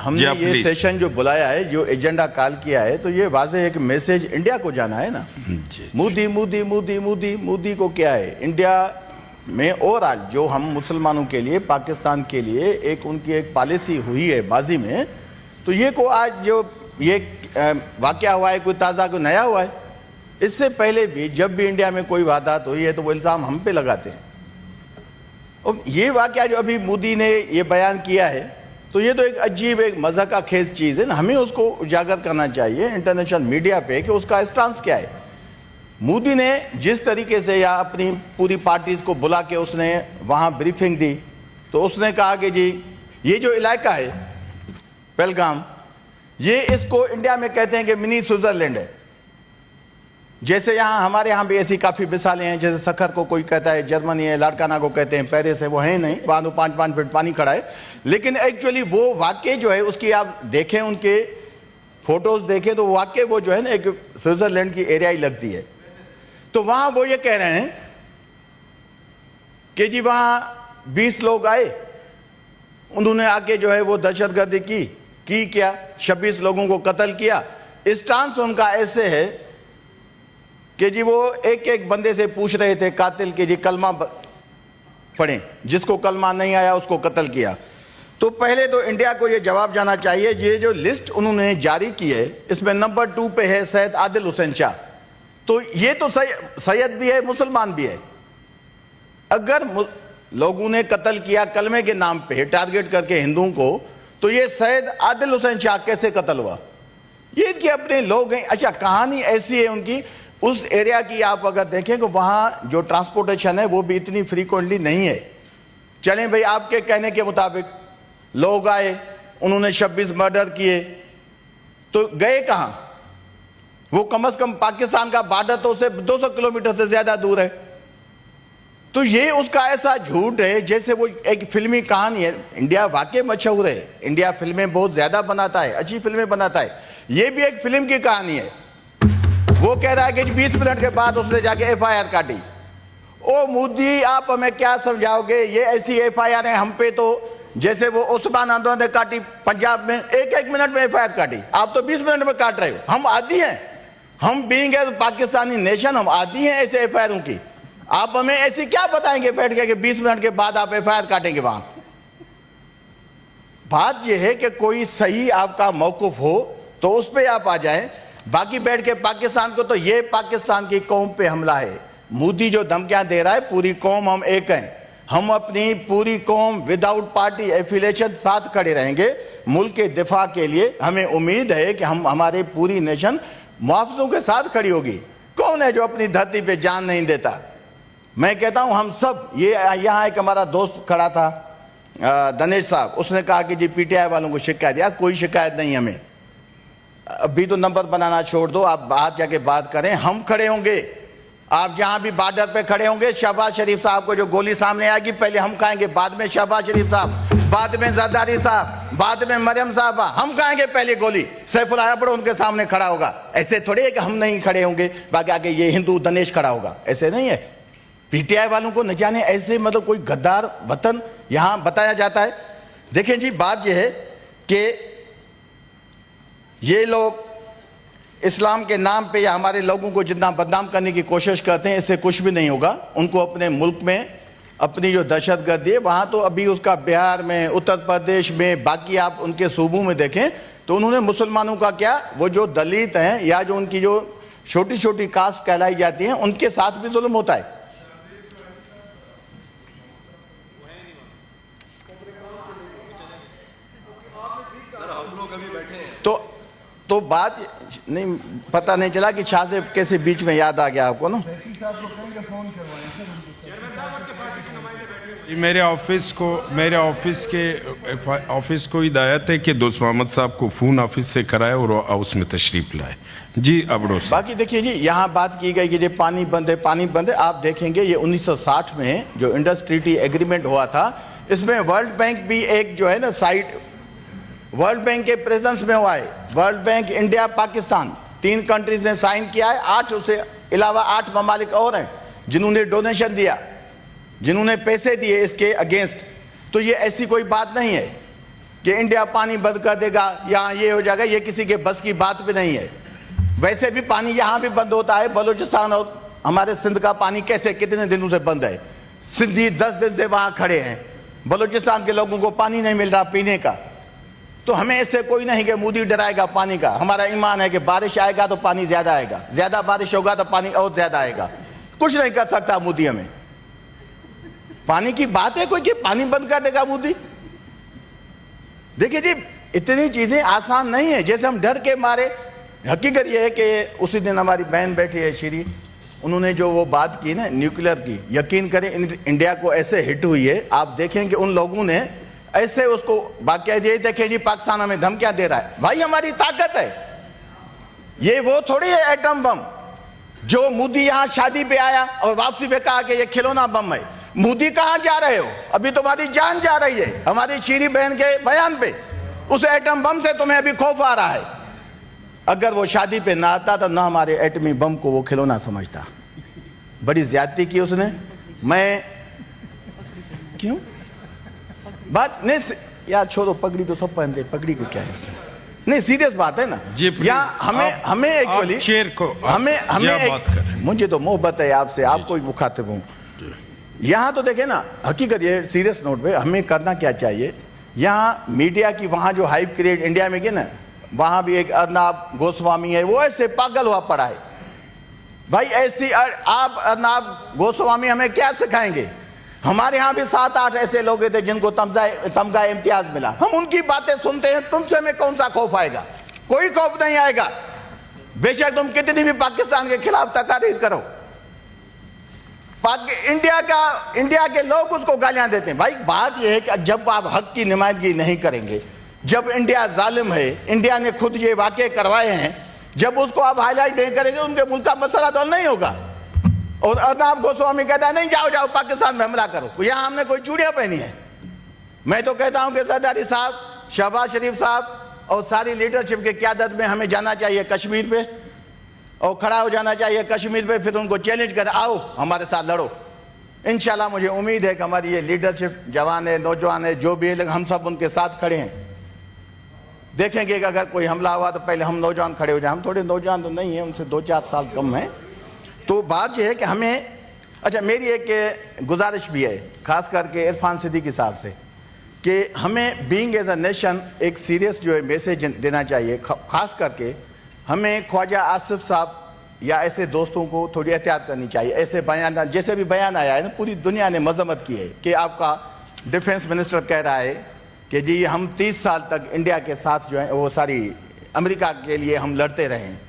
हमने ये सेशन जो बुलाया है, जो एजेंडा कॉल किया है, तो ये वाज़ेह एक मैसेज इंडिया को जाना है ना। मोदी मोदी मोदी मोदी मोदी को क्या है इंडिया में ओवरऑल जो हम मुसलमानों के लिए, पाकिस्तान के लिए एक उनकी एक पॉलिसी हुई है माजी में, तो ये को आज जो ये वाक़या हुआ है, कोई ताज़ा कोई नया हुआ है। इससे पहले भी जब भी इंडिया में कोई वारदात हुई है तो वो इल्ज़ाम हम पे लगाते हैं। और ये वाक़या जो अभी मोदी ने ये बयान किया है, तो ये तो एक अजीब, एक मज़ा का खेज चीज़ है ना। हमें उसको उजागर करना चाहिए इंटरनेशनल मीडिया पे कि उसका स्टांस क्या है। मोदी ने जिस तरीके से या अपनी पूरी पार्टीज़ को बुला के उसने वहाँ ब्रीफिंग दी, तो उसने कहा कि जी ये जो इलाका है पहलगाम, ये इसको इंडिया में कहते हैं कि मिनी स्विट्ज़रलैंड है। जैसे यहाँ हमारे यहाँ भी ऐसी काफ़ी मिसालें हैं, जैसे सखर को कोई कहता है जर्मनी है, लाड़काना को कहते हैं पेरिस है, वो है नहीं, वहाँ तो 5-5 फीट पानी खड़ा है। लेकिन एक्चुअली वो वाक्य जो है उसकी आप देखें, उनके फोटोज़ देखें, तो वाक्य वो जो है ना एक स्विट्ज़रलैंड की एरिया ही लगती है। तो वहाँ वो ये कह रहे हैं कि जी वहाँ 20 लोग आए, उन्होंने आके जो है वो दहशतगर्दी की क्या, 26 लोगों को कत्ल किया। स्टांस उनका ऐसे है कि जी वो एक एक बंदे से पूछ रहे थे कातिल के जी कलमा पढ़ें, जिसको कलमा नहीं आया उसको कत्ल किया। तो पहले तो इंडिया को ये जवाब जाना चाहिए, ये जो लिस्ट उन्होंने जारी की है इसमें नंबर 2 पे है सैयद आदिल हुसैन शाह। तो ये तो सैयद भी है, मुसलमान भी है। अगर लोगों ने कत्ल किया कलमे के नाम पे टारगेट करके हिंदुओं को, तो ये सैयद आदिल हुसैन शाह कैसे कत्ल हुआ? ये इनके अपने लोग हैं। अच्छा, कहानी ऐसी है उनकी, उस एरिया की आप अगर देखें तो वहाँ जो ट्रांसपोर्टेशन है वो भी इतनी फ्रीक्वेंटली नहीं है। चलें भाई, आपके कहने के मुताबिक लोग आए, उन्होंने 26 मर्डर किए, तो गए कहाँ? वो कम से कम पाकिस्तान का बॉर्डर तो उसे 200 किलोमीटर से ज्यादा दूर है। तो ये उसका ऐसा झूठ है जैसे वो एक फिल्मी कहानी है। इंडिया वाकई मशहूर है, इंडिया फिल्में बहुत ज्यादा बनाता है, अच्छी फिल्में बनाता है। ये भी एक फिल्म की कहानी है। वो कह रहा है कि 20 मिनट के बाद उसने जाके FIR काटी। ओ मोदी, आप हमें क्या समझाओगे? ये ऐसी FIR है हम पे, तो जैसे वो उस्मान आंदोलन ने काटी पंजाब में, एक मिनट में FIR काटी। आप तो 20 मिनट में काट रहे हो। हम आदी हैं, हम बीइंग एज पाकिस्तानी नेशन, हम आदी हैं ऐसे FIR की। आप हमें ऐसी क्या बताएंगे बैठ के कि 20 मिनट के बाद आप FIR काटेंगे? वहां बात यह है कि कोई सही आपका मौक़िफ़ हो तो उस पर आप आ जाएं। बाकी बैठ के पाकिस्तान को, तो ये पाकिस्तान की कौम पे हमला है। मोदी जो धमकियां दे रहा है, पूरी कौम हम एक हैं, हम अपनी पूरी कौम विदाउट पार्टी एफिलिएशन साथ खड़े रहेंगे मुल्क के दिफा के लिए। हमें उम्मीद है कि हम हमारे पूरी नेशन मुआवजों के साथ खड़ी होगी। कौन है जो अपनी धरती पे जान नहीं देता? मैं कहता हूं हम सब। ये यहाँ एक हमारा दोस्त खड़ा था दनेश साहब, उसने कहा कि जी PTI वालों को शिकायत। यार कोई शिकायत नहीं हमें, अभी तो नंबर बनाना छोड़ दो, आप बाहर जाके बात करें, हम खड़े होंगे। आप जहां भी बॉर्डर पे खड़े होंगे, शहबाज शरीफ साहब को जो गोली सामने आएगी पहले हम खाएंगे, बाद में शहबाज शरीफ साहब, बाद में जरदारी साहब, बाद में मरियम साहबा, हम खाएंगे पहले गोली। सैफुल आजम उनके सामने खड़ा होगा। ऐसे थोड़े है कि हम नहीं खड़े होंगे, बाकी आगे ये हिंदू दनेश खड़ा होगा, ऐसे नहीं है। PTI वालों को न जाने ऐसे मतलब कोई गद्दार वतन यहां बताया जाता है। देखें जी, बात यह है कि ये लोग इस्लाम के नाम पे या हमारे लोगों को जितना बदनाम करने की कोशिश करते हैं, इससे कुछ भी नहीं होगा। उनको अपने मुल्क में अपनी जो दहशतगर्दी है, वहाँ तो अभी उसका बिहार में, उत्तर प्रदेश में, बाकी आप उनके सूबों में देखें तो उन्होंने मुसलमानों का क्या, वो जो दलित हैं या जो उनकी जो छोटी छोटी कास्ट कहलाई जाती हैं, उनके साथ भी जुल्म होता है। तो बात नहीं, पता नहीं चला कि शाह से कैसे बीच में याद आ गया आपको ना। मेरे ऑफिस को हिदायत है कि दोस्त मोहम्मद साहब को फ़ोन ऑफिस से कराए और हाउस में तशरीफ लाए। जी अबड़ो साहब। बाकी देखिए जी, यहाँ बात की गई कि ये पानी बंद है, पानी बंद है। आप देखेंगे ये 1960 में जो इंडस ट्रीटी एग्रीमेंट हुआ था, इसमें वर्ल्ड बैंक भी एक जो है ना साइड वर्ल्ड बैंक के प्रेजेंस में हुआ है। World bank, India, Pakistan, 3 countries ने साइन किया है। 8 उससे अलावा 8 ममालिक और हैं जिन्होंने डोनेशन दिया, जिन्होंने पैसे दिए इसके अगेंस्ट। तो ये ऐसी कोई बात नहीं है। कि इंडिया पानी बंद कर देगा, यहाँ ये हो जाएगा, ये किसी के बस की बात भी नहीं है। वैसे भी पानी यहाँ भी बंद होता है। बलूचिस्तान और हमारे सिंध का पानी कैसे कितने दिनों से बंद है? सिंधी 10 दिन से वहाँ खड़े हैं, बलूचिस्तान के लोगों को पानी नहीं मिल रहा पीने का। तो हमें इससे कोई नहीं कि मोदी डराएगा पानी का। हमारा ईमान है कि बारिश आएगा तो पानी ज्यादा आएगा, ज्यादा बारिश होगा तो पानी और ज्यादा आएगा। कुछ नहीं कर सकता मोदी हमें। पानी की बात है कोई कि पानी बंद कर देगा मोदी? देखिए जी, इतनी चीजें आसान नहीं है जैसे हम डर के मारे। हकीकत यह है कि उसी दिन हमारी बहन बैठी है श्री, उन्होंने जो वो बात की ना न्यूक्लियर की, यकीन करें इंडिया को ऐसे हिट हुई है। आप देखें कि उन लोगों ने ऐसे उसको बाकायदे ये देखें जी पाकिस्तान हमें धमकियां दे रहा है। भाई हमारी ताकत है, ये वो थोड़ी है एटम बम जो मोदी यहां शादी पे आया और वापसी पे कहा कि ये खिलौना बम है। मोदी कहां जा रहे हो? अभी तुम्हारी जान जा रही है हमारी शीरी बहन के बयान पे। उस एटम बम से तुम्हें अभी खौफ आ रहा है। अगर वो शादी पे ना आता तो ना हमारे एटमी बम को वो खिलौना समझता। बड़ी ज्यादती की उसने। मैं क्यों बात नहीं यार, छोड़ो, पगड़ी तो सब पहनते, पगड़ी को क्या है उसमें? नहीं, सीरियस बात है ना। यहाँ हमें एक्चुअली शेर को हमें बात करें। मुझे तो मोहब्बत है आपसे, आपको ही मुखातिब हूँ। यहाँ तो देखे ना, हकीकत ये सीरियस नोट पे हमें करना क्या चाहिए। यहाँ मीडिया की वहाँ जो हाइप क्रिएट इंडिया में की ना, वहाँ भी एक अर्नाब गोस्वामी है, वो ऐसे पागल हुआ पड़ा है। भाई ऐसी आप अर्नाब गोस्वामी हमें क्या सिखाएंगे? हमारे यहाँ भी 7-8 ऐसे लोग थे जिनको तमगा इम्तियाज मिला। हम उनकी बातें सुनते हैं। तुमसे में कौन सा खौफ आएगा? कोई खौफ नहीं आएगा, बेशक तुम कितनी भी पाकिस्तान के खिलाफ तकारीर करो। इंडिया के लोग उसको गालियां देते हैं। भाई बात यह है कि जब आप हक की नुमाइंदगी नहीं करेंगे, जब इंडिया जालिम है, इंडिया ने खुद ये वाक़े करवाए हैं, जब उसको आप हाईलाइट नहीं करेंगे उनके मुल्क का मसला तो नहीं होगा। और अर्नाब गोस्वामी कहता है नहीं जाओ जाओ पाकिस्तान में हमला करो, यहाँ हमने कोई चूड़ियां पहनी है। मैं तो कहता हूं कि जरदारी साहब, शहबाज शरीफ साहब और सारी लीडरशिप की क़यादत में हमें जाना चाहिए कश्मीर पे और खड़ा हो जाना चाहिए कश्मीर पे। फिर उनको चैलेंज कर, आओ हमारे साथ लड़ो। इंशाल्लाह मुझे उम्मीद है कि हमारी ये लीडरशिप जवान है, नौजवान है, जो भी है, हम सब उनके साथ खड़े हैं। देखेंगे कि अगर कोई हमला हुआ तो पहले हम नौजवान खड़े हो जाए। हम थोड़े नौजवान तो नहीं हैं, उनसे 2-4 साल कम हैं। तो बात यह है कि हमें, अच्छा मेरी एक गुजारिश भी है खास करके इरफान सिद्दीकी साहब से, कि हमें बीइंग एज अ नेशन एक सीरियस जो है मैसेज देना चाहिए। खास करके हमें ख्वाजा आसिफ साहब या ऐसे दोस्तों को थोड़ी एहतियात करनी चाहिए। ऐसे बयान, जैसे भी बयान आया है ना, पूरी दुनिया ने मजम्मत की है कि आपका डिफेंस मिनिस्टर कह रहा है कि जी हम 30 साल तक इंडिया के साथ जो है वो सारी अमेरिका के लिए हम लड़ते रहे हैं।